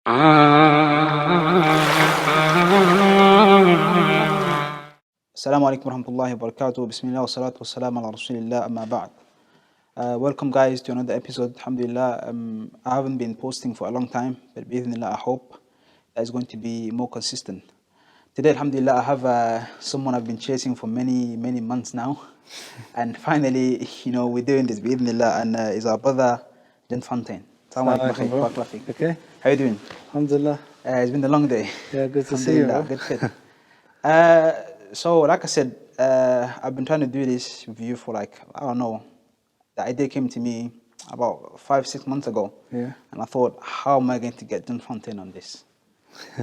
Assalamu alaikum warahmatullahi wabarakatuh. Bismillah wa salatu wa salam ala rasulillah amma ba'd. Welcome guys to another episode. Alhamdulillah, I haven't been posting for a long time, but bi'idhnillah, I hope that is going to be more consistent. Today, alhamdulillah, I have someone I've been chasing for many months now. And finally, we're doing this bi'idhnillah, and is our brother, John Fontain. Assalamu alaikum, bro. Okay. How you doing? Alhamdulillah. It's been a long day. Yeah, good to see you, bro. Good fit. So, like I said, I've been trying to do this with you for like, I don't know, the idea came to me about 5-6 months ago. Yeah. And I thought, how am I going to get John Fontain on this?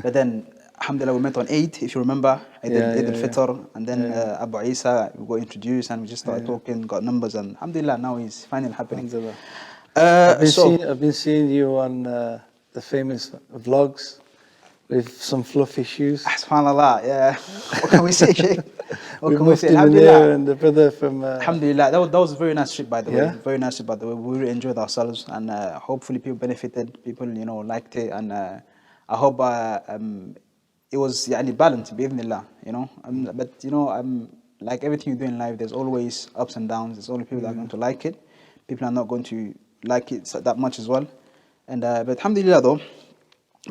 But then, alhamdulillah, we met on Eid, if you remember. Eid al-Fitr. And then Abu Isa, we got introduced and we just started talking, got numbers. And alhamdulillah, now it's finally happening. Alhamdulillah. I've been seeing you on the famous vlogs with some fluffy shoes. SubhanAllah, yeah. What can we say, Sheikh? What can we say? Alhamdulillah. And the brother from... Alhamdulillah, that was a very nice trip, by the way. Very nice trip, by the way. We really enjoyed ourselves, and hopefully people benefited, people, liked it, and I hope it was balanced, bi'idhnillah, But, like everything you do in life, there's always ups and downs. There's only people that are going to like it. People are not going to like it that much as well. And but alhamdulillah, though.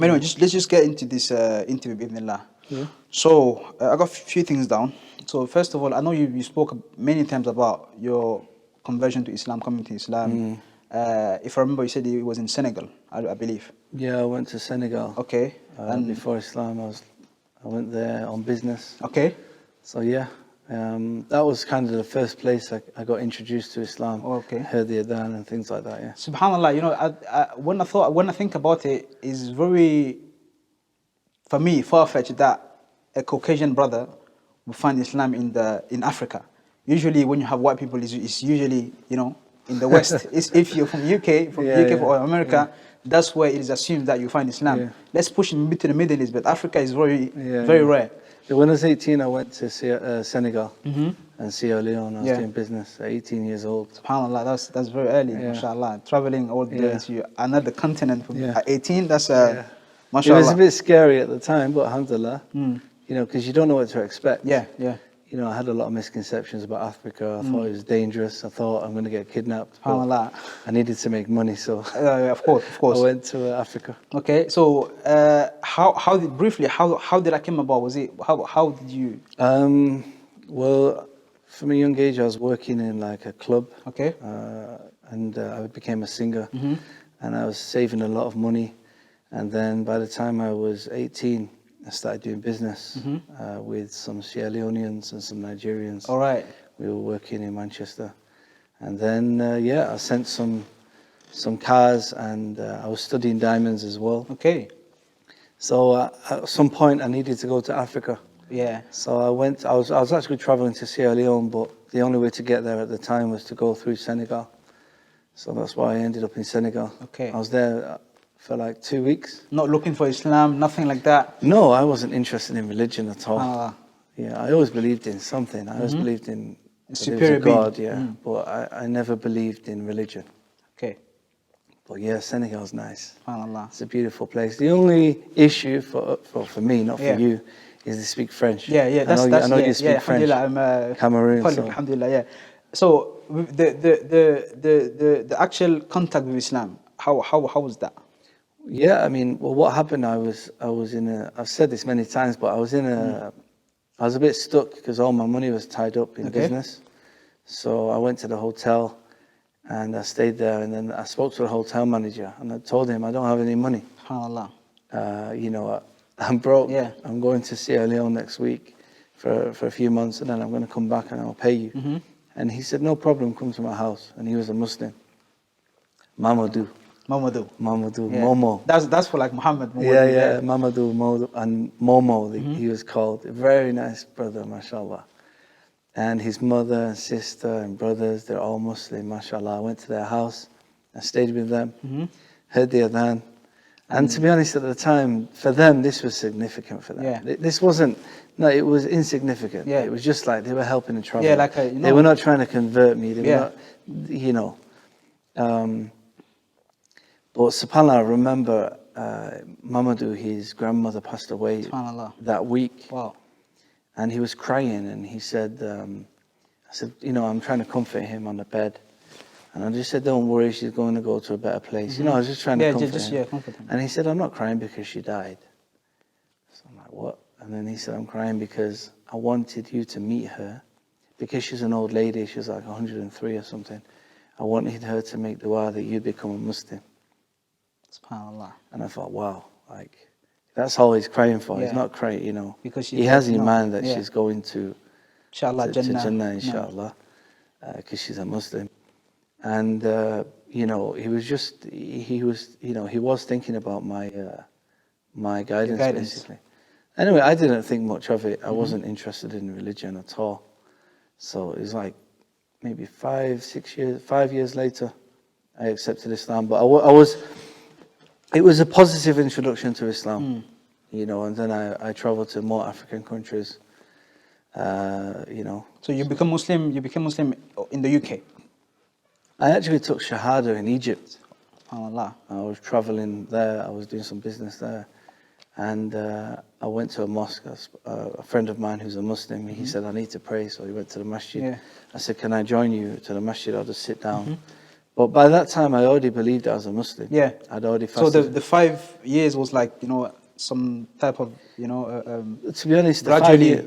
Anyway, let's just get into this interview, bi'idhnillah. Yeah. So, I got a few things down. So, first of all, I know you spoke many times about your conversion to Islam, coming to Islam. If I remember, you said it was in Senegal, I believe. Yeah, I went to Senegal. Okay. And before Islam, I went there on business. Okay. So, yeah. That was kind of the first place I got introduced to Islam. Okay. Heard the adhan and things like that, yeah. SubhanAllah, when I think about it, it's very, for me, far-fetched that a Caucasian brother will find Islam in Africa. Usually when you have white people, it's usually, in the West. If you're from UK, or America, that's where it is assumed that you find Islam. Yeah. Let's push it a bit to the Middle East, but Africa is very rare. When I was 18, I went to Senegal and Sierra Leone. I was doing business at 18 years old. SubhanAllah, that's very early, mashallah. Traveling all the way to another continent at 18, that's mashallah. It was a bit scary at the time, but alhamdulillah, because you don't know what to expect. Yeah. I had a lot of misconceptions about Africa. I thought it was dangerous. I thought I'm going to get kidnapped. SubhanAllah. I needed to make money, so of course. I went to Africa. Okay, so how did that come about? Was it how did you? Well, from a young age, I was working in like a club. Okay. And I became a singer, and I was saving a lot of money. And then by the time I was 18, I started doing business with some Sierra Leoneans and some Nigerians. All right. We were working in Manchester. And then, I sent some cars, and I was studying diamonds as well. Okay. So at some point, I needed to go to Africa. Yeah. So I was actually traveling to Sierra Leone, but the only way to get there at the time was to go through Senegal. So that's why I ended up in Senegal. Okay. I was there for like 2 weeks. Not looking for Islam, nothing like that? No, I wasn't interested in religion at all. Yeah, I always believed in something. I always believed in superior God, but I never believed in religion. Okay. But yeah, Senegal's nice. SubhanAllah. It's a beautiful place. The only issue for me, not for you, is they speak French. Yeah, I know you speak French. I'm Cameroon. Alhamdulillah, yeah. So the actual contact with Islam, how was that? Yeah, I mean, well, what happened? I was I've said this many times, but I was a bit stuck because all my money was tied up in business. So I went to the hotel and I stayed there, and then I spoke to the hotel manager and I told him I don't have any money. SubhanAllah. I'm broke. Yeah. I'm going to Sierra Leone next week for a few months, and then I'm going to come back and I'll pay you. And he said, no problem, come to my house. And he was a Muslim. Mamadou. Yeah. Momo. That's for like Muhammad. Yeah. Mamadou and Momo, he was called. A very nice brother, mashallah. And his mother and sister and brothers, they're all Muslim, mashallah. I went to their house, I stayed with them, heard the adhan. And to be honest, at the time, for them, this was significant for them. Yeah. This wasn't, no, it was insignificant. Yeah. It was just like they were helping the traveler. Yeah, like they were not trying to convert me. They were not, But subhanAllah, I remember Mamadou, his grandmother passed away SubhanAllah. that week. Wow. And he was crying, and he said, I said, I'm trying to comfort him on the bed. And I just said, don't worry, she's going to go to a better place. I was just trying to comfort him. Comfort him. And he said, I'm not crying because she died. So I'm like, what? And then he said, I'm crying because I wanted you to meet her. Because she's an old lady, she's like 103 or something. I wanted her to make dua that you'd become a Muslim. SubhanAllah. And I thought, wow, like, that's all he's crying for. He's not crying, because he has in mind that she's going to Inshallah, to Jannah, inshallah, because she's a Muslim. And, he was thinking about my guidance, basically. Anyway, I didn't think much of it. I wasn't interested in religion at all. So it was like maybe 5 years later, I accepted Islam. But it was a positive introduction to Islam, and then I traveled to more African countries, So you became Muslim in the UK? I actually took Shahada in Egypt. SubhanAllah. I was traveling there, I was doing some business there. And I went to a mosque. A friend of mine who's a Muslim, he said, I need to pray. So he went to the masjid. Yeah. I said, can I join you to the masjid? I'll just sit down. But by that time, I already believed I was a Muslim. Yeah. I'd already fasted. So the 5 years was like, some type of, to be honest, gradually, to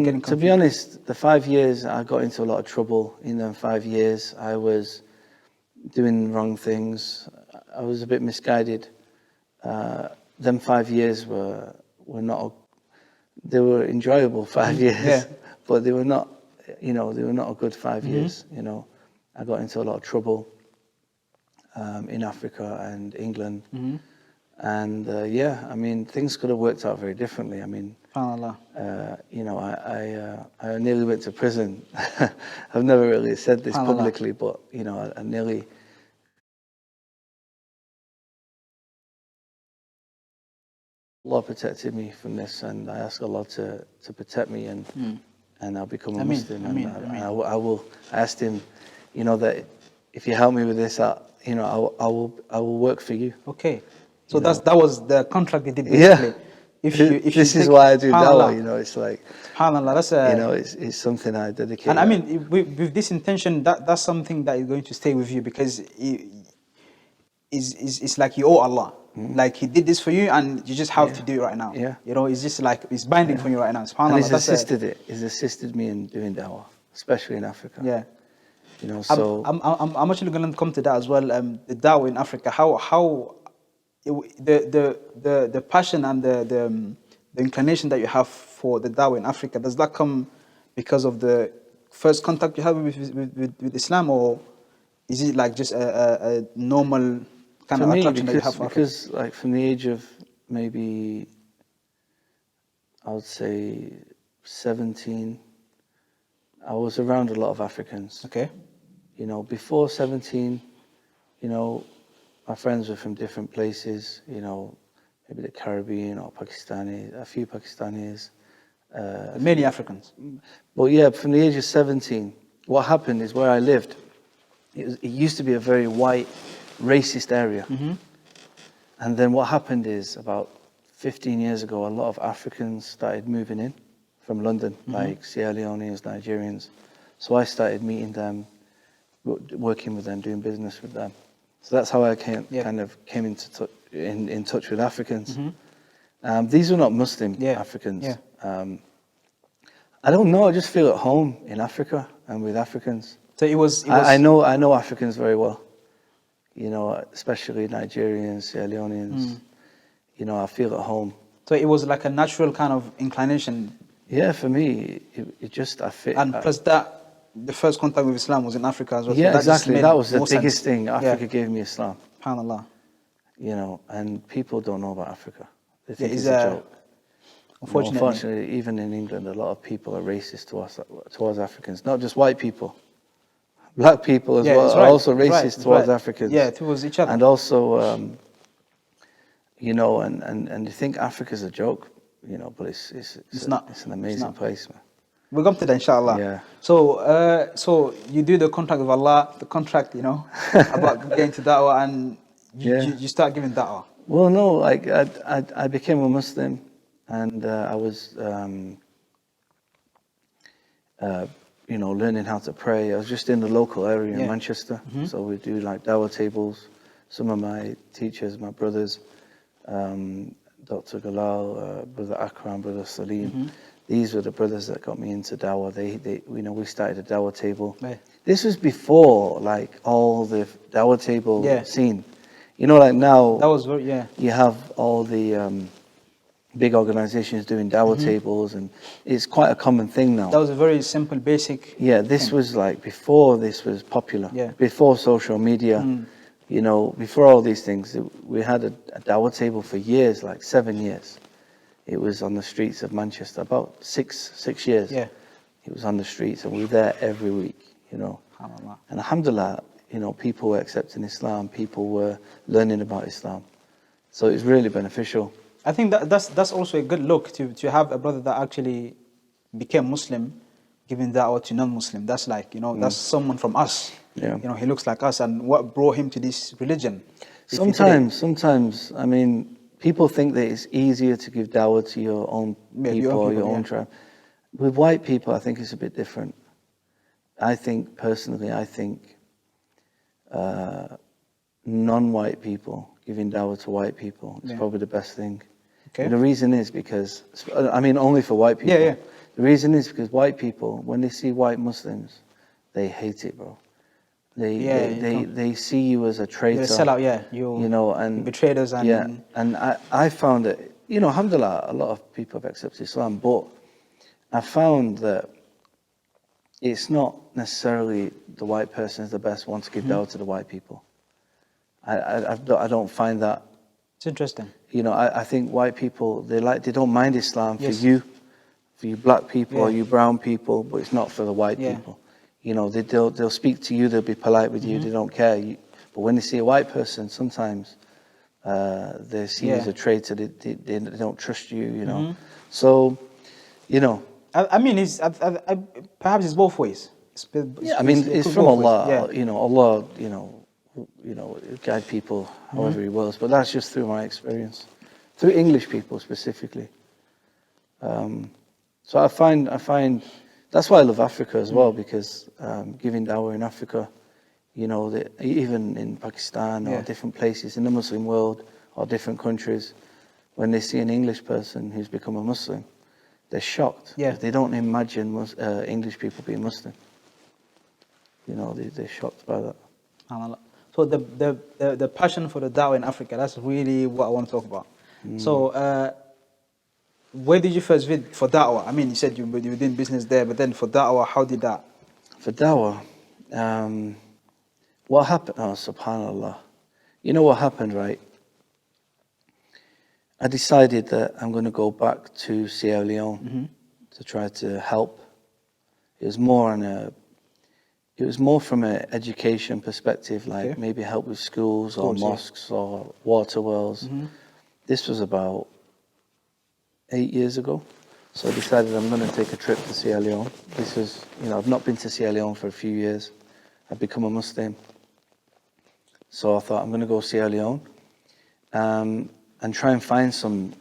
getting confused. be honest, the 5 years, I got into a lot of trouble. In them 5 years, I was doing wrong things. I was a bit misguided. Them 5 years were not. They were enjoyable 5 years, but they were not. They were not a good 5 years. I got into a lot of trouble in Africa and England, and things could have worked out very differently. SubhanAllah. I nearly went to prison. I've never really said this publicly, but I nearly. Allah protected me from this, and I ask Allah to protect me, and I'll become a Muslim. I asked Him, that if you help me with this, I will work for you. Okay, so that was the contract they did basically. Yeah. This is why I do Dawah. It's like, SubhanAllah, that's it's something I dedicate. And with this intention, that's something that is going to stay with you, because it's like you owe Allah. Like He did this for you, and you just have to do it right now. Yeah. It's just like it's binding for you right now. SubhanAllah. And He's assisted me in doing Dawah, especially in Africa. Yeah. So I'm actually going to come to that as well. The Dawah in Africa, how the passion and the inclination that you have for the Dawah in Africa, does that come because of the first contact you have with Islam, or is it like just a normal kind of attraction that you have for Africa? Because like from the age of maybe, I would say 17, I was around a lot of Africans. Okay. Before 17, my friends were from different places, maybe the Caribbean or Pakistani, a few Pakistanis. Many Africans. But yeah, from the age of 17, what happened is where I lived, it used to be a very white, racist area. And then what happened is about 15 years ago, a lot of Africans started moving in from London, like Sierra Leoneans, Nigerians. So I started meeting them, working with them, doing business with them. So that's how I came in touch with Africans. These were not Muslim Africans. Yeah. I don't know. I just feel at home in Africa and with Africans. So it was. I know Africans very well. Especially Nigerians, Sierra Leoneans. I feel at home. So it was like a natural kind of inclination. Yeah, for me, it just I fit. And plus the first contact with Islam was in Africa as well. Yeah, so exactly. That was the biggest sense. thing. Africa gave me Islam. SubhanAllah. And people don't know about Africa. They think it's it's a joke. Unfortunately, even in England, a lot of people are racist towards Africans. Not just white people. Black people as well are also racist towards Africans. Yeah, towards each other. And also, and you think Africa's a joke, but it's not. It's an amazing place, man. We'll come to that, inshallah. Yeah. So you do the contract with Allah, the contract, about getting to da'wah, and you start giving da'wah. Well, no, like I became a Muslim, and I was, learning how to pray. I was just in the local area in Manchester, so we do like Dawah tables. Some of my teachers, my brothers, Dr. Galal, Brother Akram, Brother Salim, these were the brothers that got me into Dawah. They we started a Dawah table. Right. This was before like all the Dawah table scene. Like now. That was very, You have all the big organizations doing Dawah tables, and it's quite a common thing now. That was a very simple, basic. Yeah, this was like before this was popular. Yeah. Before social media, before all these things, we had a Dawah table for years, like 7 years. It was on the streets of Manchester, about six years. Yeah. It was on the streets, and we were there every week. SubhanAllah. And alhamdulillah, people were accepting Islam, people were learning about Islam. So it's really beneficial. I think that's also a good look to have a brother that actually became Muslim, giving da'wah to non-Muslim. That's like, that's someone from us. Yeah. He looks like us, and what brought him to this religion. Sometimes, I mean, people think that it's easier to give da'wah to your own people or your own tribe. With white people, I think it's a bit different. I think non-white people giving dawah to white people is probably the best thing. Okay. And the reason is because, only for white people. Yeah. The reason is because white people, when they see white Muslims, they hate it, bro. They see you as a traitor. You're a sellout, and betrayed us. And and I found that, alhamdulillah, a lot of people have accepted Islam, but I found that it's not necessarily the white person is the best one to give dawah to the white people. I don't find that. It's interesting. I think white people, they don't mind Islam for you black people or you brown people, but it's not for the white people. They'll speak to you, they'll be polite with you, they don't care. But when they see a white person, sometimes they're seen as a traitor. They don't trust you. So, I mean, perhaps it's both ways. It's from Allah. Allah, guide people however He wills. But that's just through my experience, through English people specifically. So I find that's why I love Africa as well, because giving dawah in Africa, even in Pakistan or different places in the Muslim world or different countries, when they see an English person who's become a Muslim, they're shocked. Yeah. They don't imagine English people being Muslim. They're shocked by that. So the passion for the da'wah in Africa, that's really what I want to talk about. So where did you first visit for da'wah? I mean, you said you were doing business there, but then for da'wah, how did that? For da'wah, what happened? Oh, subhanAllah. You know what happened, right? I decided that I'm going to go back to Sierra Leone to try to help. It was more from an education perspective, like maybe help with schools or mosques or water wells. This was about 8 years ago. So I decided I'm going to take a trip to Sierra Leone. This was, I've not been to Sierra Leone for a few years. I've become a Muslim. So I thought I'm going to go to Sierra Leone and try and find some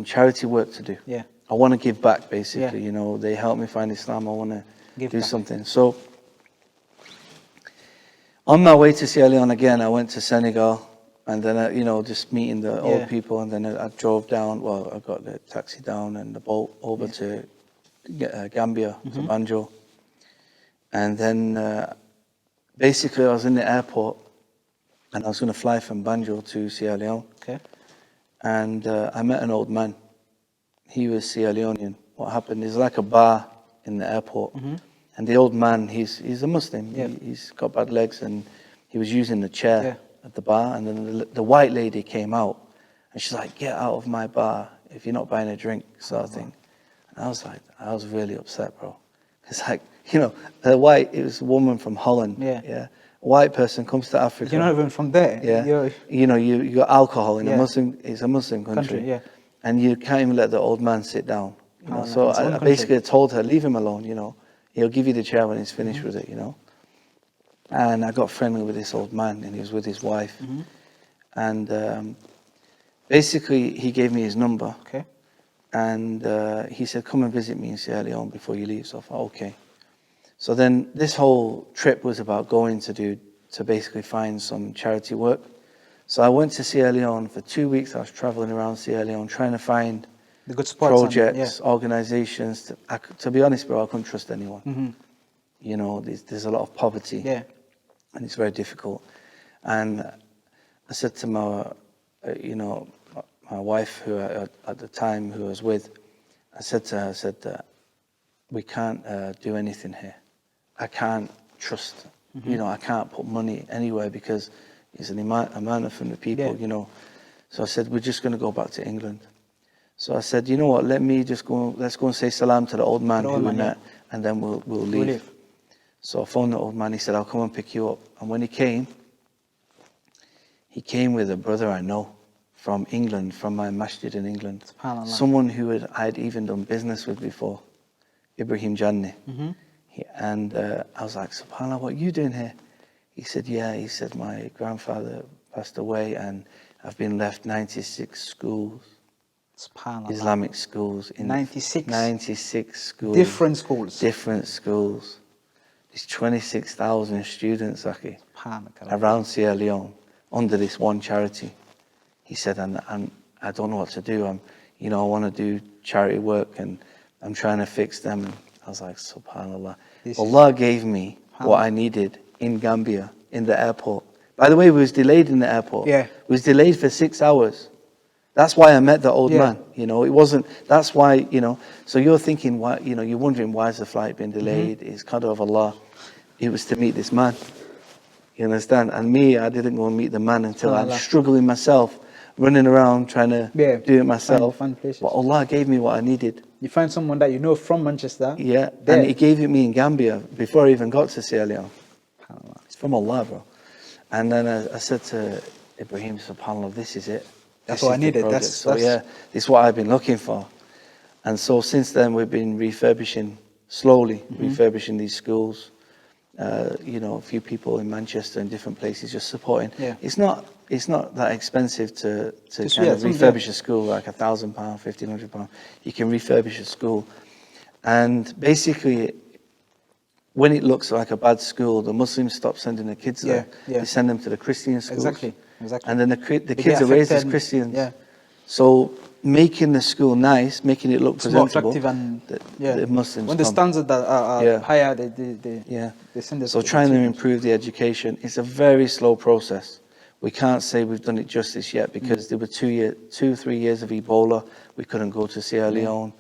charity work to do. Yeah. I want to give back, basically. They helped me find Islam. I want to do something. So on my way to Sierra Leone again, I went to Senegal. And then, just meeting the old people. And then I drove down. Well, I got the taxi down and the boat over to Gambia, to Banjul. And then basically I was in the airport and I was going to fly from Banjul to Sierra Leone. Okay. And I met an old man. He was Sierra Leonean. What happened is like a bar in the airport. And the old man, he's a Muslim. Yeah. He's got bad legs and he was using the chair at the bar, and then the white lady came out and she's like, "Get out of my bar if you're not buying a drink," sort of thing. And I was really upset, bro. It's like, it was a woman from Holland. A white person comes to Africa. You're not even from there. Yeah. You got alcohol in it's a Muslim country. And you can't even let the old man sit down. So I basically told her, leave him alone, he'll give you the chair when he's finished with it, And I got friendly with this old man, and he was with his wife. And basically, he gave me his number. Okay. And he said, come and visit me in Sierra Leone before you leave. So I thought, okay. So then this whole trip was about going to basically find some charity work. So I went to Sierra Leone for 2 weeks. I was traveling around Sierra Leone trying to find The good spots projects, organizations. To be honest, bro, I couldn't trust anyone. Mm-hmm. You know, there's a lot of poverty. Yeah. And it's very difficult. And I said to my wife, who at the time who I was with, I said to her, we can't do anything here. I can't trust, I can't put money anywhere because it's an amount from the people, So I said, we're just going to go back to England. So I said, you know what, let's go and say salam to the old man who we met, and then we'll leave. So I phoned the old man, he said, I'll come and pick you up. And when he came with a brother I know from England, from my masjid in England. Someone who I'd even done business with before, Ibrahim Janni. Mm-hmm. And I was like, SubhanAllah, what are you doing here? He said, yeah, he said, my grandfather passed away and I've been left 96 schools, Islamic schools. 96? 96 schools. Different schools? Different schools. There's 26,000 students, Aki, around Sierra Leone under this one charity. He said, and I don't know what to do. I want to do charity work and I'm trying to fix them. And I was like, SubhanAllah. Allah gave me what I needed in Gambia, in the airport. By the way, we was delayed in the airport. Yeah. We was delayed for 6 hours. That's why I met the old man. It wasn't, that's why, so you're thinking, why, you're wondering why has the flight been delayed? It's qadr of Allah. It was to meet this man. You understand? And me, I didn't go and meet the man until I was struggling myself, running around trying to do it myself. But Allah gave me what I needed. You find someone that you know from Manchester. Yeah, and He gave it me in Gambia before I even got to Sierra Leone. It's from Allah, bro. And then I said to Ibrahim, SubhanAllah, this is it. That's what I needed. This is what I've been looking for. And so since then, we've been slowly refurbishing these schools. A few people in Manchester and different places just supporting. Yeah. It's not that expensive to refurbish a school, like £1,000, £1,500. You can refurbish a school, and basically, when it looks like a bad school, the Muslims stop sending their kids there. They send them to the Christian schools. Exactly. And then the kids are raised as Christians. Yeah. So making the school nice, making it look presentable, attractive, and the Muslims when the standards are higher, they send us. So trying to improve the education, it's a very slow process. We can't say we've done it justice yet because there were 3 years of Ebola. We couldn't go to Sierra Leone.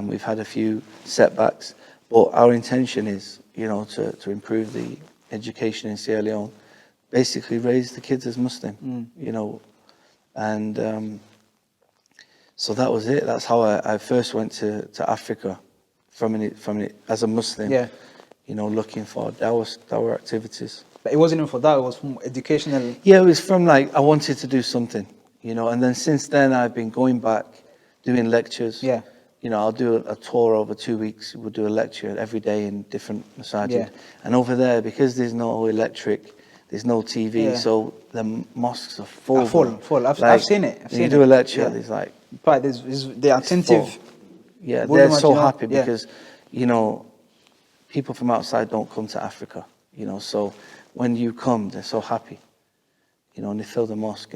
We've had a few setbacks, but our intention is, to improve the education in Sierra Leone, basically raise the kids as Muslim, and. So that was it. That's how I first went to Africa, from it as a Muslim. Yeah. Looking for Dawah activities. But it wasn't even for that. It was from educational. Yeah, it was from I wanted to do something, And then since then, I've been going back, doing lectures. Yeah. I'll do a tour over 2 weeks. We'll do a lecture every day in different masajid. Yeah. And over there, because there's no electric, there's no TV, so the mosques are full. Full. I've seen it. You do a lecture, there's but they're attentive. Yeah, they're so happy because, people from outside don't come to Africa, so when you come, they're so happy, and they fill the mosque.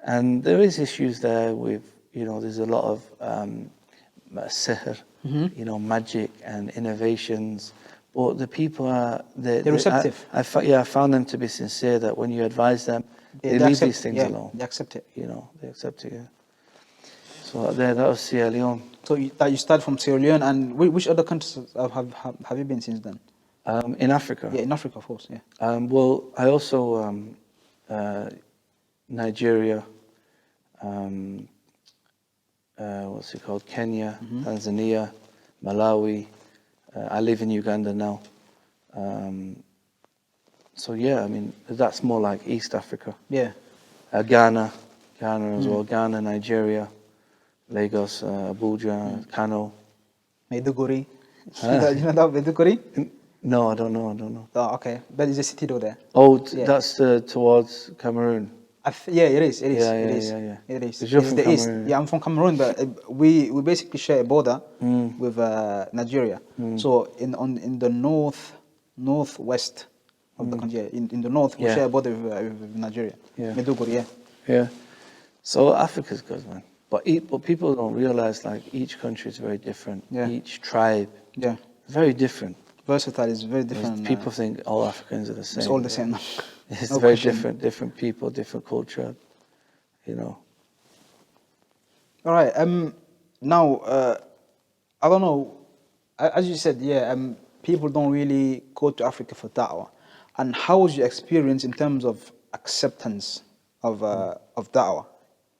And there is issues there with, there's a lot of sihr, magic and innovations. But the people they're receptive. I found them to be sincere, that when you advise them, they leave these things alone. They accept it. They accept it, So that was Sierra Leone. So you started from Sierra Leone, and which other countries have you been since then? In Africa? Yeah, in Africa, of course, well, I also, Nigeria, what's it called? Kenya, Tanzania, Malawi. I live in Uganda now. That's more like East Africa. Yeah. Ghana as well. Ghana, Nigeria, Lagos, Abuja, Kano. Maiduguri. You know that Maiduguri? No, I don't know. Oh, okay. But it's a city though there. Oh, that's towards Cameroon. Yeah, it is. It is. Yeah, It yeah, is. yeah, yeah. It is. 'Cause you're It's from the east. Cameroon. Yeah, I'm from Cameroon, but we basically share a border with Nigeria. So in the northwest of the country, in the north, we Yeah. share a border with Nigeria. Yeah. Maiduguri, yeah. Yeah. So Africa's good, man. But people don't realize like each country is very different. Yeah. Each tribe, Yeah. very different. Versatile is very There's- different. people think all Africans are the same. It's all the but same. It's No very question. different people, different culture, you know. All right. Now, I don't know. As you said, yeah. People don't really go to Africa for da'wah. And how was your experience in terms of acceptance of da'wah,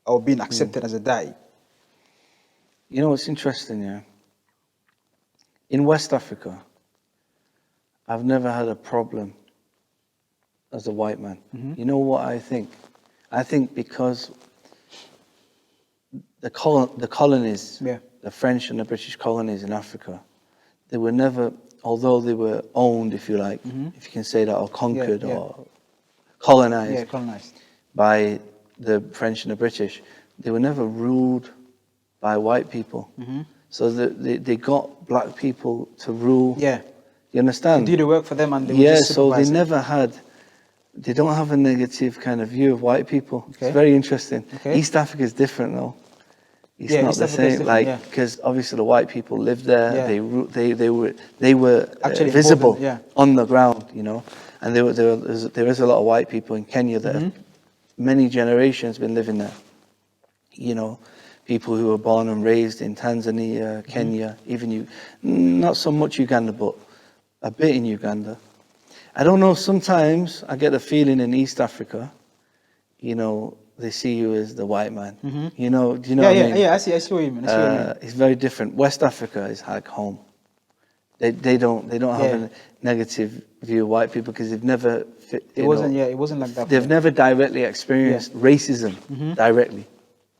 or being accepted as a da'i? You know, it's interesting, yeah. In West Africa, I've never had a problem as a white man. You know what I think? I think because the colonies, Yeah. the French and the British colonies in Africa, they were never, although they were owned, if you like, if you can say that, or conquered Yeah. or colonized Yeah, colonized. by the French and the British, they were never ruled by white people. So they got black people to rule. Yeah. You understand? They did the work for them and they would Yeah, just so they supervise it. never had, they don't have a negative kind of view of white people. Okay. It's very interesting. Okay. East Africa is different though. It's Yeah, not East the Africa is same, different, like, yeah. because obviously the white people lived there. Yeah. They were Actually visible important, yeah. on the ground, you know. And there is a lot of white people in Kenya that have many generations been living there. You know, people who were born and raised in Tanzania, Kenya, even not so much Uganda, but a bit in Uganda. I don't know, sometimes I get a feeling in East Africa, you know, they see you as the white man. You know, do you know Yeah, what I yeah, mean? yeah. I see what you mean. I see what you mean. It's very different. West Africa is like home. They don't have Yeah. a negative view of white people because they've never It wasn't like that. they've never directly experienced racism directly.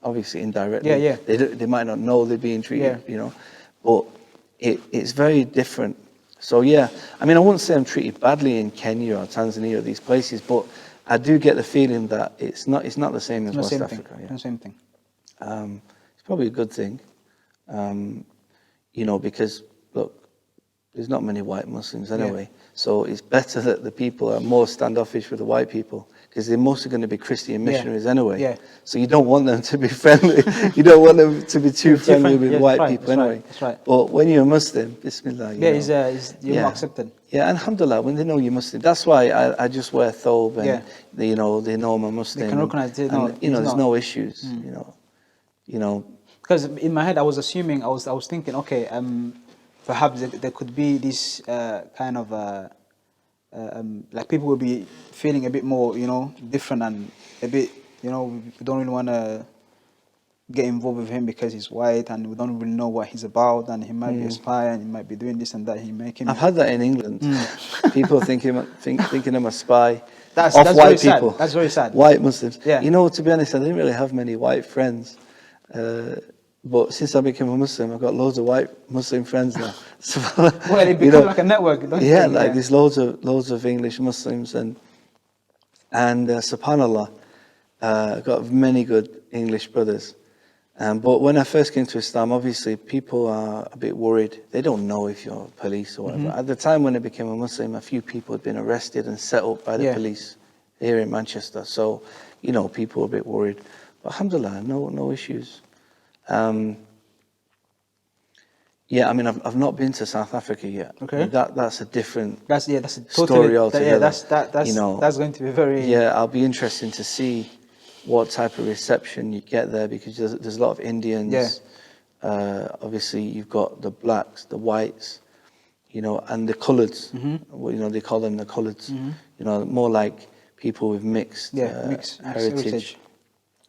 Obviously, indirectly. Yeah, yeah. They might not know they're being treated, Yeah. you know, but it's very different. So yeah, I mean, I wouldn't say I'm treated badly in Kenya or Tanzania or these places, but I do get the feeling that it's not the same as No, West same Africa. thing. Yeah. No, same thing. It's probably a good thing, you know, because look, there's not many white Muslims anyway, so it's better that the people are more standoffish with the white people because they're mostly going to be Christian missionaries anyway. Yeah. So you don't want them to be friendly. You don't want them to be too friendly with Yeah, white that's right, people that's anyway. right, that's right. But when you're a Muslim, Bismillah. Yeah, know, you're more accepted. Yeah, and alhamdulillah, when they know you're Muslim, that's why I just wear thobe and they know I'm a Muslim. They can recognize it. And, you know, there's no issues. You know. Because in my head, I was assuming, I was thinking, okay, perhaps there could be this kind of like people will be feeling a bit more, you know, different and a bit, you know, we don't really want to get involved with him because he's white and we don't really know what he's about and he might be a spy and he might be doing this and that. He make him. I've had that in England. People thinking I'm a spy. That's white very people. sad. That's very sad. White Muslims. Yeah. You know, to be honest, I didn't really have many white friends. But since I became a Muslim, I've got loads of white Muslim friends now. So, Well, it becomes like a network, don't you yeah, think? like there's loads of English Muslims and subhanallah, I've got many good English brothers. But when I first came to Islam, obviously people are a bit worried. They don't know if you're police or whatever. At the time when I became a Muslim, a few people had been arrested and set up by the police here in Manchester. So, you know, people were a bit worried. But alhamdulillah, no issues. Yeah, I mean, I've not been to South Africa yet. Okay. I mean, that's a different That's a totally, story altogether. That's you know, that's going to be very. Yeah, I'll be interested to see what type of reception you get there because there's a lot of Indians. Yeah. Obviously, you've got the blacks, the whites, you know, and the coloureds. Well, you know, they call them the coloureds. You know, more like people with mixed heritage.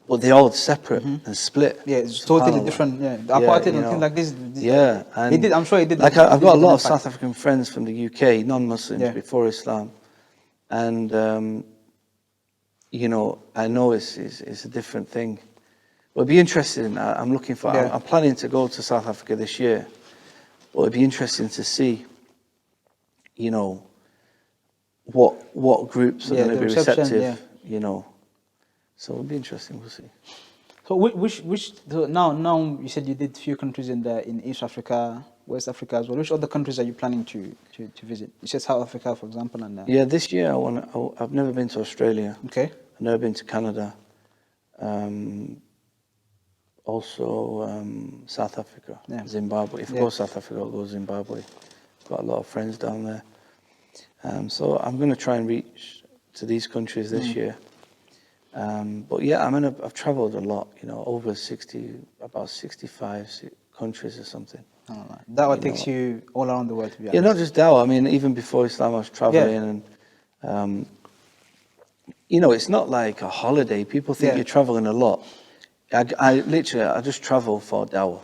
But they're all separate and split. Yeah, it's totally different. Yeah, the apartheid and things like this. Yeah, and he did. I'm sure he did. Like I've got a lot of South African friends from the UK, non-Muslims before Islam, and you know, I know it's a different thing. But it'd be interesting. I'm looking for. I'm planning to go to South Africa this year. But it'd be interesting to see, you know, what groups are going to be receptive. You know. So it'll be interesting. We'll see. So so now you said you did few countries in East Africa, West Africa as well. Which other countries are you planning to visit? You said South Africa, for example, and Yeah, this year I've never been to Australia. okay, I've never been to Canada. Also South Africa, yeah, Zimbabwe. If I go South Africa, I'll go Zimbabwe. Got a lot of friends down there. So I'm going to try and reach to these countries this year. But yeah, I've traveled a lot, over about 65 countries or something. That takes you all around the world, to be honest. Yeah, not just Dawah. I mean, even before Islam, I was traveling, and it's not like a holiday. People think you're traveling a lot. I literally just travel for Dawah.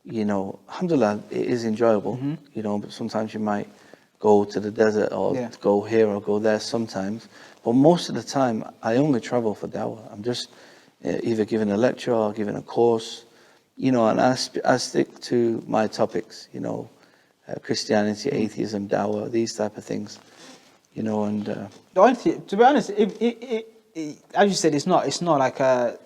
Alhamdulillah, it is enjoyable. But sometimes you might go to the desert or go here or go there sometimes. But most of the time, I only travel for Dawah. I'm just either giving a lecture or giving a course, and I stick to my topics, Christianity, atheism, Dawah, these type of things, and... To be honest, as you said, it's not like a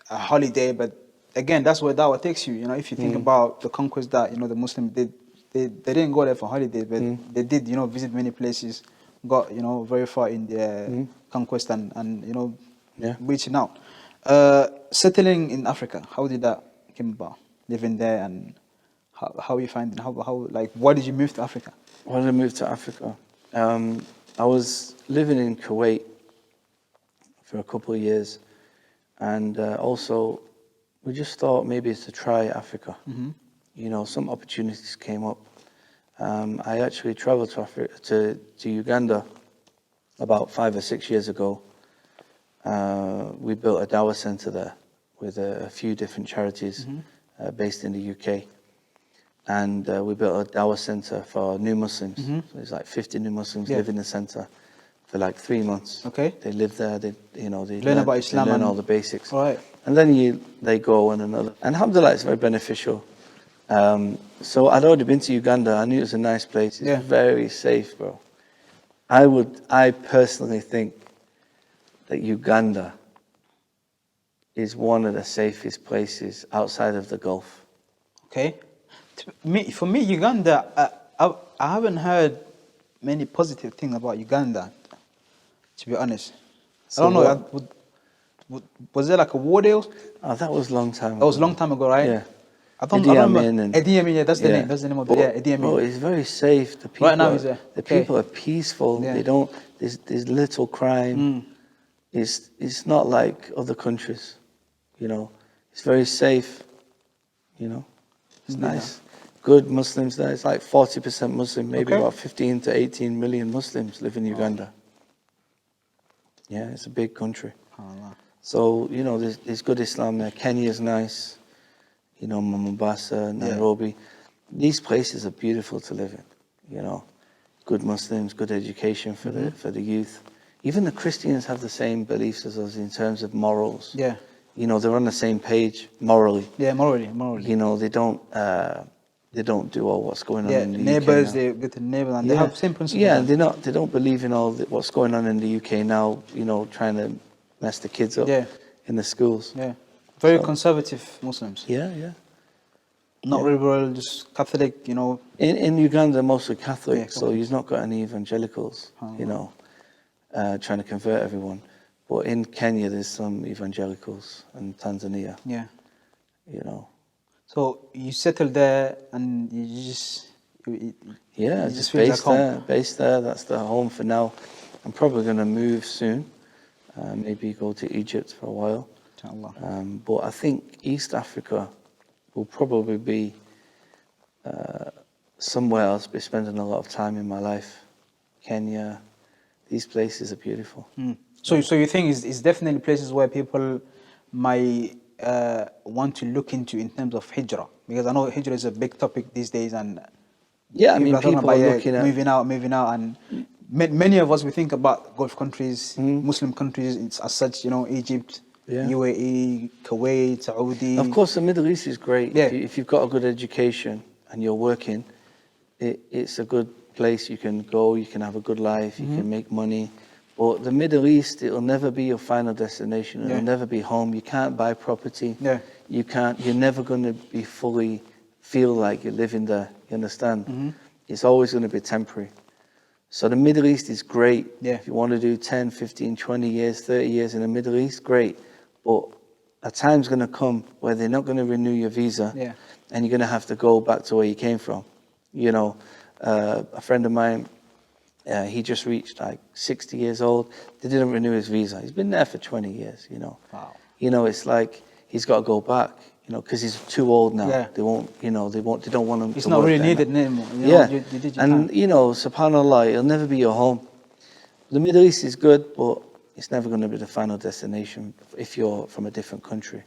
holiday, but again, that's where Dawah takes you. If you think about the conquest that, the Muslims did, they didn't go there for holidays, but they did, visit many places, got, very far in their conquest and reaching out. Settling in Africa, how did that come about? Living there, and how you find it? Why did you move to Africa? Why did I move to Africa? I was living in Kuwait for a couple of years, and also we just thought maybe to try Africa. Some opportunities came up. I actually traveled to Africa, to Uganda about 5 or 6 years ago. We built a Dawah center there with a few different charities based in the UK. And we built a Dawah center for new Muslims. So there's like 50 new Muslims live in the center for like 3 months. Okay. They live there, they learn about Islam, they learn all the basics. All right. And then they go on another. And alhamdulillah, it's very beneficial. So I'd already been to Uganda. I knew it was a nice place. It's very safe, bro. I personally think that Uganda is one of the safest places outside of the Gulf. Okay. For me, Uganda, I haven't heard many positive things about Uganda, to be honest. So I don't know. Was there like a war there? Oh, that was a long time ago. That was a long time ago, right? Yeah. I don't remember. Idi Amin, that's the name. That's the name of it. Yeah, Idi Amin. Bro, it's very safe. The people right now, people are peaceful. Yeah. They don't. There's little crime. It's not like other countries. It's very safe. It's nice. Good Muslims there. It's like 40% Muslim. Maybe about 15 to 18 million Muslims live in Uganda. Yeah, it's a big country. So there's good Islam there. Kenya's nice. Mombasa, Nairobi. These places are beautiful to live in. Good Muslims, good education for the youth. Even the Christians have the same beliefs as us in terms of morals. Yeah. They're on the same page morally. Yeah, morally. They don't do all what's going on in the neighbors, UK now. they get to neighbors, and they have same principles. Yeah, and they don't believe in all what's going on in the UK now. Trying to mess the kids up in the schools. Yeah. Very conservative Muslims. Yeah. Not liberal, just Catholic, In Uganda, mostly Catholic, so you've not got any evangelicals, trying to convert everyone. But in Kenya, there's some evangelicals, and Tanzania. Yeah. So you settled there, and you just... just based there. That's the home for now. I'm probably going to move soon. Maybe go to Egypt for a while. But I think East Africa will probably be somewhere else. Be spending a lot of time in my life. Kenya, these places are beautiful. So you think it's definitely places where people might want to look into in terms of hijrah? Because I know hijrah is a big topic these days, and people are looking at moving out, and many of us, we think about Gulf countries, Muslim countries, it's as such, Egypt, UAE, Kuwait, Saudi. Of course, the Middle East is great. Yeah. If you've got a good education and you're working, it's a good place. You can go, you can have a good life, you can make money. But the Middle East, it'll never be your final destination. It'll Yeah. never be home. You can't buy property. Yeah. You're never going to be fully feel like you're living there. You understand? Mm-hmm. It's always going to be temporary. So the Middle East is great. Yeah. If you want to do 10, 15, 20 years, 30 years in the Middle East, great. But a time's going to come where they're not going to renew your visa. Yeah. And you're going to have to go back to where you came from. You know, a friend of mine, he just reached like 60 years old. They didn't renew his visa. He's been there for 20 years, you know. Wow. You know, it's like he's got to go back, you know, because he's too old now. Yeah. They won't, you know, they don't want him It's to not work really there needed now. anymore. You know, Yeah. you did your And, time. you know, subhanAllah, it'll never be your home. The Middle East is good, but it's never going to be the final destination if you're from a different country.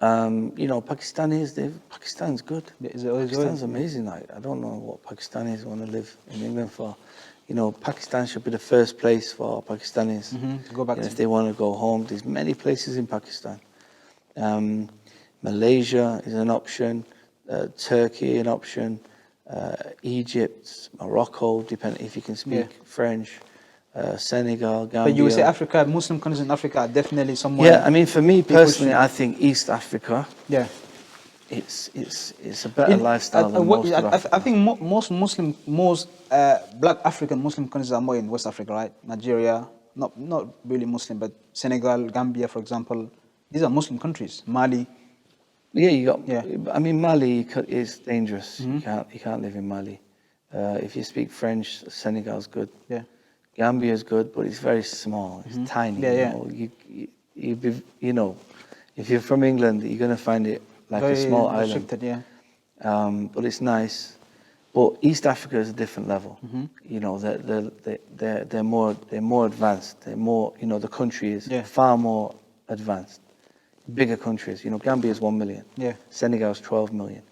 You know, Pakistan's good. Pakistan's amazing. I don't know what Pakistanis want to live in England for. You know, Pakistan should be the first place for Pakistanis. To go back You know, to. if they want to go home. There's many places in Pakistan. Malaysia is an option. Turkey an option. Egypt, Morocco, depending if you can speak French. Senegal, Gambia. But you would say Africa, Muslim countries in Africa are definitely somewhere. Yeah, I mean, for me people personally, should- I think East Africa. Yeah. It's a better lifestyle than most of Africa. I think most Black African Muslim countries are more in West Africa, right? Nigeria, not really Muslim, but Senegal, Gambia, for example. These are Muslim countries. Mali. Yeah, you got. Yeah. I mean, Mali is dangerous. You can't live in Mali. If you speak French, Senegal's good. Yeah. Gambia is good, but it's very small. It's tiny. Yeah, yeah. You know, if you're from England, you're gonna find it like Very a small island. restricted, yeah. But it's nice. But East Africa is a different level. You know, they're more advanced. They're more, you know, the country is far more advanced. Bigger countries. You know, Gambia is 1 million. Yeah. Senegal is 12 million.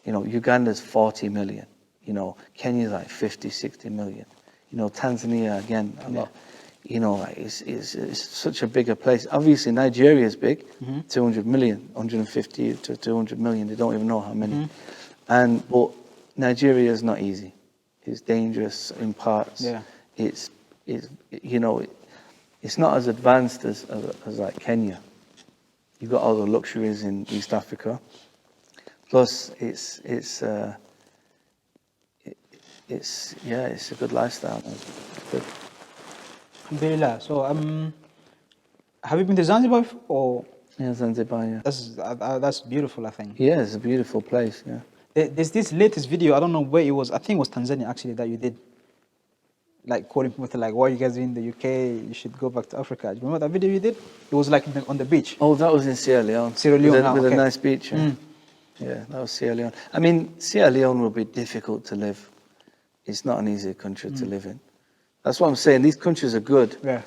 You know, Uganda's 40 million. You know, Kenya's like 50, 60 million. You know, Tanzania again a lot. You know, it's such a bigger place. Obviously, Nigeria is big, 200 million, 150 to 200 million. They don't even know how many. But Nigeria is not easy. It's dangerous in parts. Yeah. It's you know, it's not as advanced as like Kenya. You've got all the luxuries in East Africa. Plus, it's a good lifestyle. It's good. Alhamdulillah. So, have you been to Zanzibar before? Or Yeah, Zanzibar, yeah. that's beautiful, I think. Yeah, it's a beautiful place, yeah. There's this latest video, I don't know where it was, I think it was Tanzania actually, that you did. Like calling people to like, why are you guys in the UK? You should go back to Africa. Do you remember that video you did? It was like on the beach. Oh, that was in Sierra Leone. Sierra Leone, With okay. a nice beach, yeah. Yeah, that was Sierra Leone. I mean, Sierra Leone will be difficult to live. It's not an easy country to live in. That's what I'm saying. These countries are good. Yeah.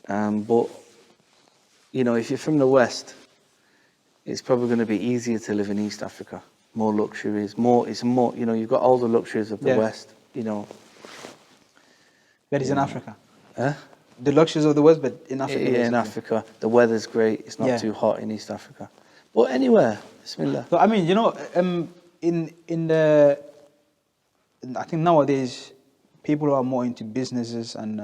But, you know, if you're from the West, it's probably going to be easier to live in East Africa. More luxuries, it's more, you know, you've got all the luxuries of the West, you know. That is in Africa. Huh? The luxuries of the West, but in Africa. Yeah, in basically. Africa. The weather's great. It's not too hot in East Africa. But anywhere, bismillah. So, I mean, you know, I think nowadays, people who are more into businesses and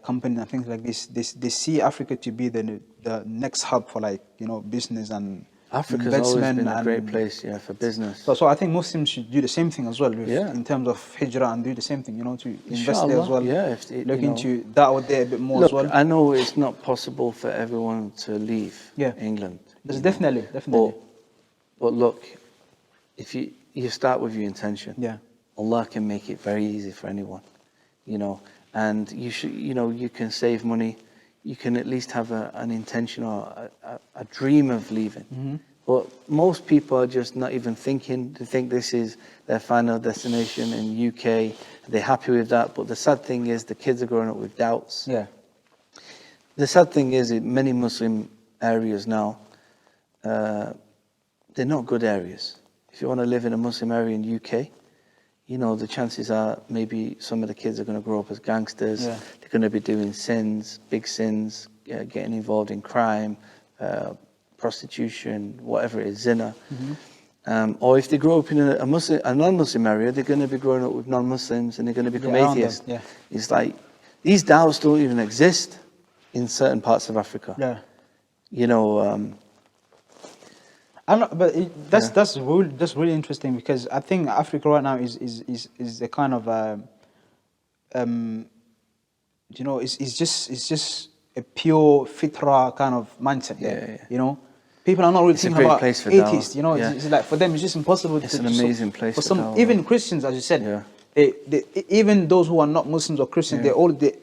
companies and things like this, they see Africa to be the next hub for, like, you know, business and Africa's always been a great place, yeah, for business. So I think Muslims should do the same thing as well, Yeah. in terms of hijrah, and do the same thing, you know, to invest there as Inshallah, well. yeah, Look you know. into that out there a bit more Look, as well. I know it's not possible for everyone to leave England. There's you know. definitely. But look, if you start with your intention, Yeah. Allah can make it very easy for anyone, you know. And you should, you know, you can save money. You can at least have an intention or a dream of leaving. But most people are just not even thinking. They think this is their final destination in UK. They're happy with that. But the sad thing is the kids are growing up with doubts. Yeah. The sad thing is in many Muslim areas now, they're not good areas. If you want to live in a Muslim area in UK, you know, the chances are maybe some of the kids are going to grow up as gangsters. Yeah. They're going to be doing sins, big sins, getting involved in crime, prostitution, whatever it is, zina. Or if they grow up in a non-Muslim area, they're going to be growing up with non-Muslims and they're going to become around them, atheists. yeah. It's like These dawahs don't even exist in certain parts of Africa. Yeah. You know, I know, but that's really interesting, because I think Africa right now is a kind of you know, it's just a pure fitra kind of mindset there. Yeah. You know, people are not really It's a thinking great about place for atheists. dawah. You know, Yeah. it's like for them it's just impossible. It's an amazing place for for some, dawah. even Christians, as you said. Yeah. They even those who are not Muslims or Christians, Yeah.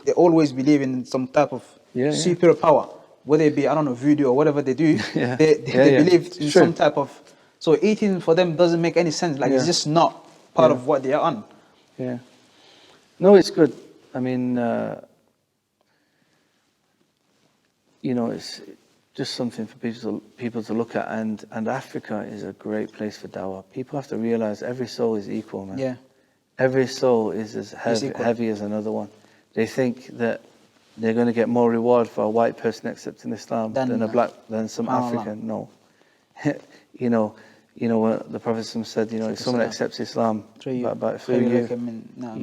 they always believe in some type of Yeah. superior power, whether it be, I don't know, voodoo or whatever they do. Yeah. They believe It's in true. some type of. So atheism for them doesn't make any sense. Like, it's Yeah. just not part Yeah. of what they are on. Yeah. No, it's good. I mean, you know, it's just something for people to look at, and Africa is a great place for dawah. People have to realize every soul is equal, man. Yeah. Every soul is as heavy as another one. They think that they're going to get more reward for a white person accepting Islam than some African. No. you know what the Prophet said, you know, if someone accepts Islam through you,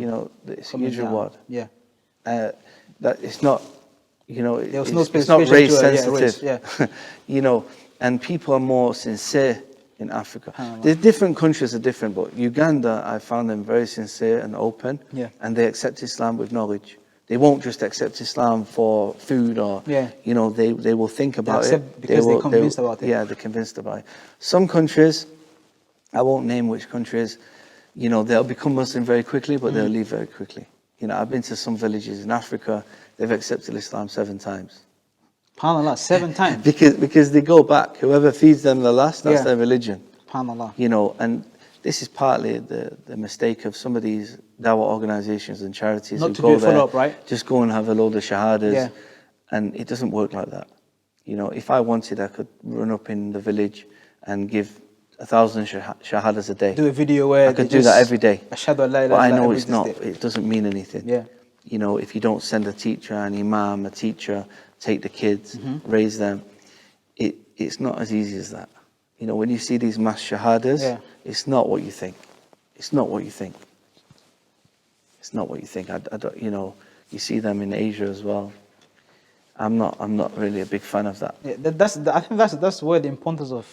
you know, it's a huge reward. Yeah. That it's not, you know, it's no not race sensitive. race, yeah. You know, and people are more sincere in Africa. The different countries are different, but Uganda, I found them very sincere and open, and they accept Islam with knowledge. They won't just accept Islam for food or, you know, they will think about it. Because they're convinced about it. Yeah, they're convinced about it. Some countries, I won't name which countries, you know, they'll become Muslim very quickly, but they'll leave very quickly. You know, I've been to some villages in Africa, they've accepted Islam 7 times. SubhanAllah, 7 times. because they go back. Whoever feeds them the last, that's their religion. SubhanAllah. You know, and this is partly the mistake of some of these dawah organizations and charities Not who to go do a there, follow-up, right? just go and have a load of shahadas. Yeah. And it doesn't work like that. You know, if I wanted, I could run up in the village and give 1,000 shahadas a day. Do a video where I could do that every day. Ashhadu an la ilaha But I illallah know every it's not. day. It doesn't mean anything. Yeah. You know, if you don't send a teacher, an imam, a teacher, take the kids, raise them, it's not as easy as that. You know, when you see these mass shahadas, it's not what you think. It's not what you think. It's not what you think. I don't, you know, you see them in Asia as well. I'm not really a big fan of that. Yeah, I think that's where the importance of,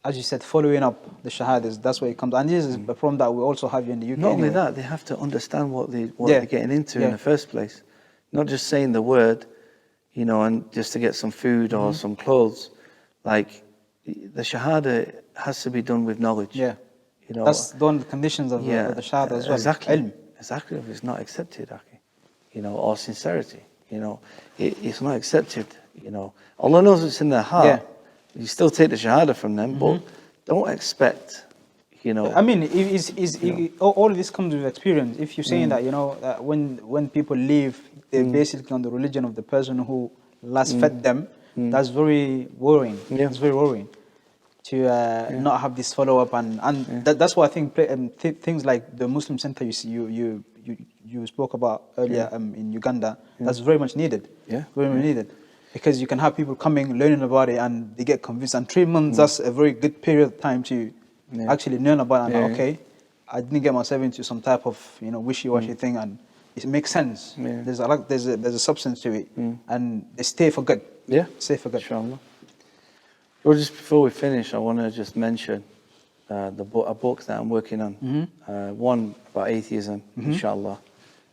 as you said, following up the shahadas, that's where it comes. And this is a problem that we also have in the UK. Not only that, they have to understand what they're getting into in the first place. Not just saying the word, you know, and just to get some food or some clothes. Like, the shahada has to be done with knowledge. Yeah. You know, that's one of the conditions of the shahada as well. Exactly. Ilm. Exactly. If it's not accepted, you know, or sincerity, you know, it's not accepted, you know. Allah knows what's in their heart. Yeah. You still take the shahada from them, but don't expect, you know. I mean, all of this comes with experience. If you're saying that, you know, that when people leave, they're basically on the religion of the person who last fed them, that's very worrying. Yeah. It's very worrying to not have this follow-up. And that's why I think things like the Muslim Center you spoke about earlier in Uganda, that's very much needed. Yeah. Very much needed. Because you can have people coming, learning about it, and they get convinced. And 3 months, that's a very good period of time to actually learn about it. And okay, I didn't get myself into some type of, you know, wishy-washy thing, and it makes sense. Yeah. There's a substance to it, and they stay for good. Yeah. Stay for good. Inshallah. Well, just before we finish, I want to just mention a book that I'm working on. One about atheism, inshallah.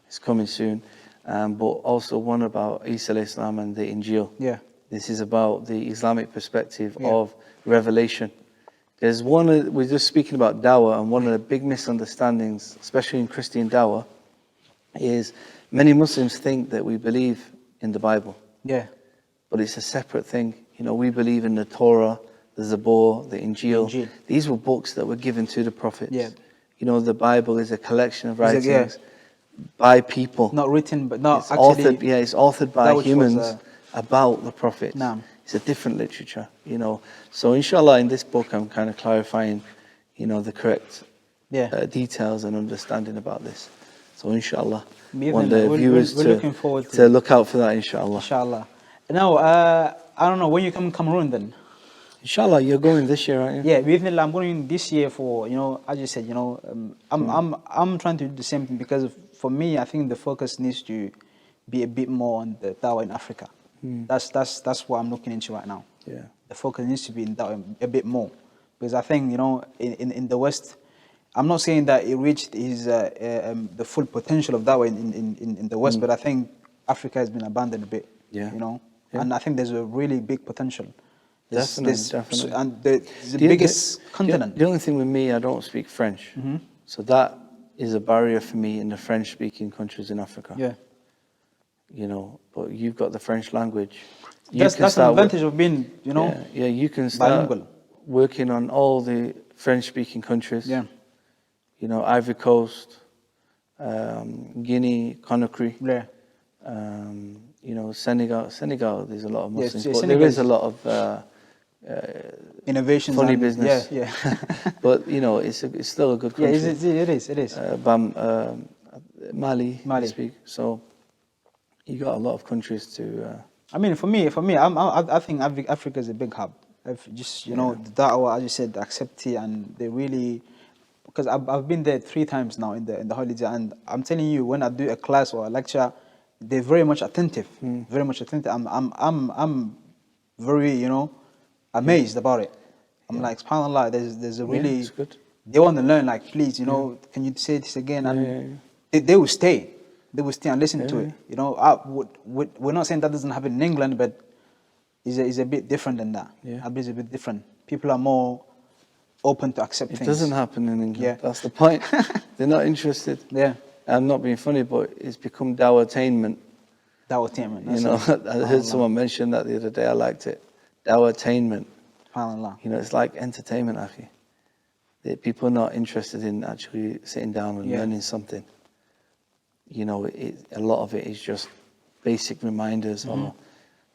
It's coming soon. But also one about Isa alayhi salam and the Injil. Yeah. This is about the Islamic perspective of revelation. We're just speaking about Dawah, and one of the big misunderstandings, especially in Christian Dawah, is many Muslims think that we believe in the Bible. Yeah. But it's a separate thing. You know, we believe in the Torah, the Zabur, the Injil. These were books that were given to the prophets. Yeah. You know, the Bible is a collection of writings by people. Not written, but not it's actually. Authored, it's authored by humans about the prophets. Naam. It's a different literature, you know. So inshallah, in this book, I'm kind of clarifying, you know, the correct details and understanding about this. So inshallah, want the viewers to look out for that, inshallah. Inshallah. Now, I don't know, when you come to Cameroon then? Inshallah, you're going this year, aren't you? Yeah, I'm going this year for, you know, as you said, you know, I'm trying to do the same thing, because for me, I think the focus needs to be a bit more on the Dawah in Africa. That's what I'm looking into right now. Yeah. The focus needs to be in Dawah a bit more, because I think, you know, in the West, I'm not saying that it reached the full potential of Dawah in the West, but I think Africa has been abandoned a bit. Yeah. You know, Yeah. and I think there's a really big potential. Definitely. And the biggest continent. The only thing with me, I don't speak French, so that is a barrier for me in the French-speaking countries in Africa. Yeah. You know, but you've got the French language. That's an advantage of being, you know, yeah, you can start bilingual. working on all the French-speaking countries. Yeah. You know, Ivory Coast, Guinea, Conakry. Yeah. You know, Senegal. There's a lot of Muslims, but Senegal there is a lot of innovations. Funny business. Yeah. But you know, it's still a good country. Yeah, it is. Mali, Mali. you speak. So you got a lot of countries to. I mean, for me, I think Africa is a big hub. Just, you know, the Dawah, as you said, the acceptity, and they really, because I've been there 3 times now in the holiday, and I'm telling you, when I do a class or a lecture, they're very much attentive. Very much attentive. I'm very, you know, amazed about it. I'm like, subhanAllah, there's a really, it's good. they want to learn, like, please, you know, can you say this again? And they will stay. They will stay and listen to it. You know, we're not saying that doesn't happen in England, but it's a bit different than that. Yeah. I believe it's a bit different. People are more open to accept things. It doesn't happen in England. Yeah. That's the point. They're not interested. Yeah. I'm not being funny, but it's become Dawah-tainment. Dawah-tainment. You know, I heard someone mention that the other day. I liked it. Dawah-tainment. SubhanAllah. You know, it's like entertainment, Akhi. People are not interested in actually sitting down and learning something. You know, a lot of it is just basic reminders, or,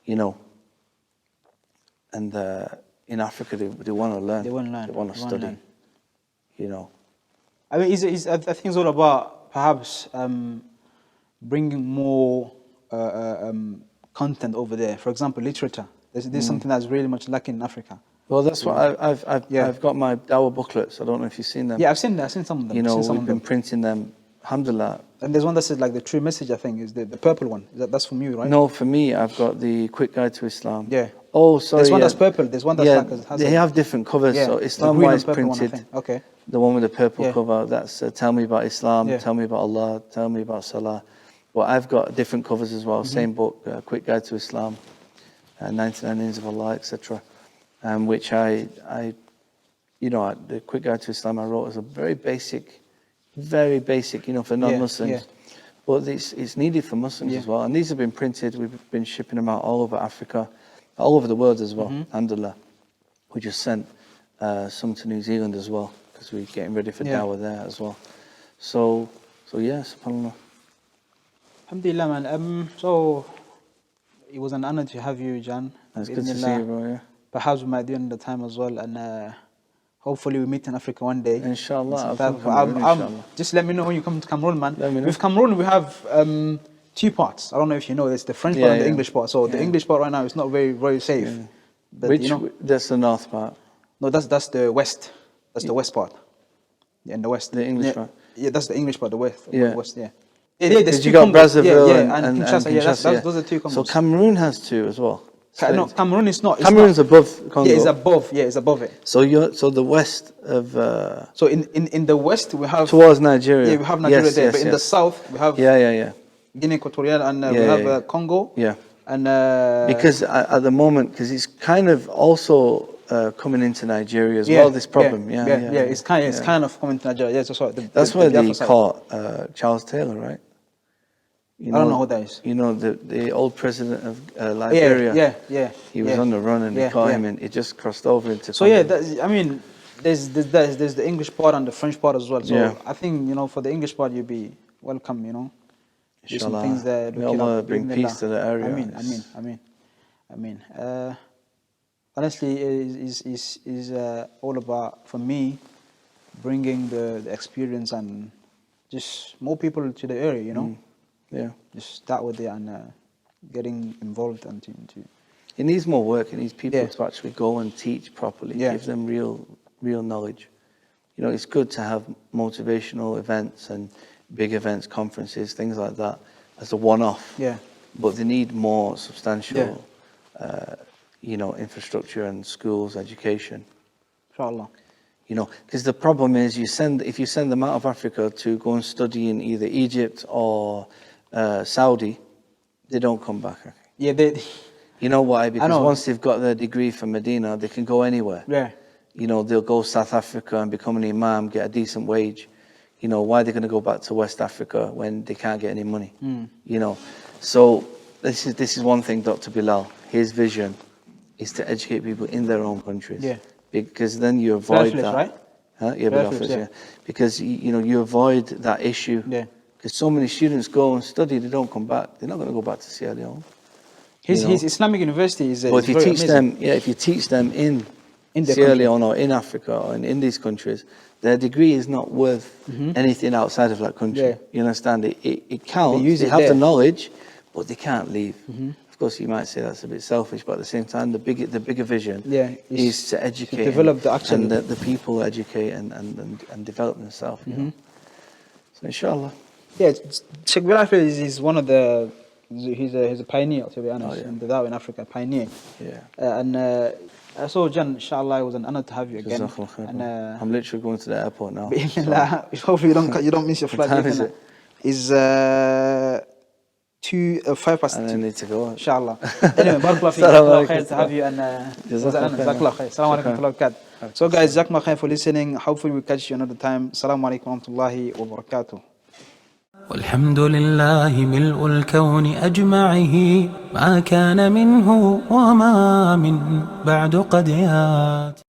you know. And in Africa, they want to learn. They want to learn. They want to study. You know. I mean, I think it's all about perhaps bringing more content over there. For example, literature. There's something that's really much lacking in Africa. Well, that's what I've got my Dawah booklets. I don't know if you've seen them. Yeah, I've seen some of them. You know, we've been printing them. Alhamdulillah. And there's one that says like the true message, I think, is the purple one. That's from you, right? No, for me, I've got the Quick Guide to Islam. Yeah. Oh, sorry. There's one that's purple. There's one that's like they have different covers. Yeah, So Islam-wise printed. One, okay. The one with the purple cover, that's Tell Me About Islam, Yeah. Tell Me About Allah, Tell Me About Salah. But I've got different covers as well. Same book, Quick Guide to Islam, 99 Names of Allah, etc. Which I, you know, the Quick Guide to Islam I wrote is a very basic, you know, for non-Muslims. Yeah. But it's needed for Muslims as well. And these have been printed. We've been shipping them out all over Africa, all over the world as well. Alhamdulillah. We just sent some to New Zealand as well, because we're getting ready for Dawah there as well. So yeah, subhanAllah. Alhamdulillah, man. So it was an honor to have you, John. It's good to see you, bro. Yeah. Perhaps we might do another time as well, and hopefully we meet in Africa one day. Inshallah. Inshallah. Just let me know when you come to Cameroon, man. Let me know. With Cameroon, we have 2 parts. I don't know if you know, there's the French part and the English part. So the English part right now is not very, very safe. Yeah. But, you know, that's the north part. no, that's the west. That's the west part. Yeah, in the west. The English part. Yeah, that's the English part. The west. Yeah. The west. Yeah. Because you got Brazzaville and Kinshasa. Yeah, those are 2 Congos. So Cameroon has 2 as well. No, Cameroon is not. Cameroon's above Congo. Yeah, it's above. Yeah, it's above it. So the west of. So in the west we have towards Nigeria. Yeah, we have Nigeria there. But in the south we have Guinea Equatorial, and we have Congo. Yeah. And because at the moment, because it's kind of also coming into Nigeria as well. This problem. Yeah. It's kind of coming to Nigeria. Yeah, so that's why they caught Charles Taylor, right? You know, I don't know who that is. You know, the old president of Liberia. Yeah. He was on the run, and they caught him, and it just crossed over into. So I mean, there's the English part and the French part as well. So I think, you know, for the English part, you'll be welcome. You know, inshallah. Some things that may Allah bring peace to the area. I mean. Honestly, is all about, for me, bringing the experience and just more people to the area. You know. Yeah. Just start with it and getting involved and to. It needs more work. It needs people to actually go and teach properly. Yeah. Give them real knowledge. You know, it's good to have motivational events and big events, conferences, things like that. as a one-off. Yeah. But they need more substantial, infrastructure and schools, education. Inshallah. Because the problem is if you send them out of Africa to go and study in either Egypt or Saudi, they don't come back. Yeah, they. You know why? Because once they've got their degree from Medina, they can go anywhere. Yeah. They'll go South Africa and become an imam, get a decent wage. Why are they going to go back to West Africa when they can't get any money? So this is one thing, Dr. Bilal. His vision is to educate people in their own countries. Yeah. Because then you avoid that. Right? Huh? Yeah. Because you avoid that issue. Yeah. Because so many students go and study, they don't come back. They're not going to go back to Sierra Leone. His Islamic university is. But if you teach them in Sierra Leone or in Africa or in these countries, their degree is not worth anything outside of that country. Yeah. You understand? It counts. They have the knowledge, but they can't leave. Of course, you might say that's a bit selfish, but at the same time, the bigger vision is to educate, to develop and the people educate and develop themselves. So, inshallah. Yeah, Sheikh Bilal is one of the. He's a pioneer, to be honest, in the Dawah in Africa, pioneer. Yeah. So, John, inshallah, it was an honor to have you again. And, I'm literally going to the airport now. Hopefully, you don't miss your flight. What time is it? It's 5 past 2. And I need to go. Inshallah. Anyway, Barakallah feek. Khair to have you. And Jazakallah khair. Assalamu alaikum wa barakatuh. So, guys, Jazakallah khair for listening. Hopefully, we'll catch you another time. Assalamu alaikum wa rahmatullahi wa barakatuh. والحمد لله ملء الكون أجمعه ما كان منه وما من بعد قد يات.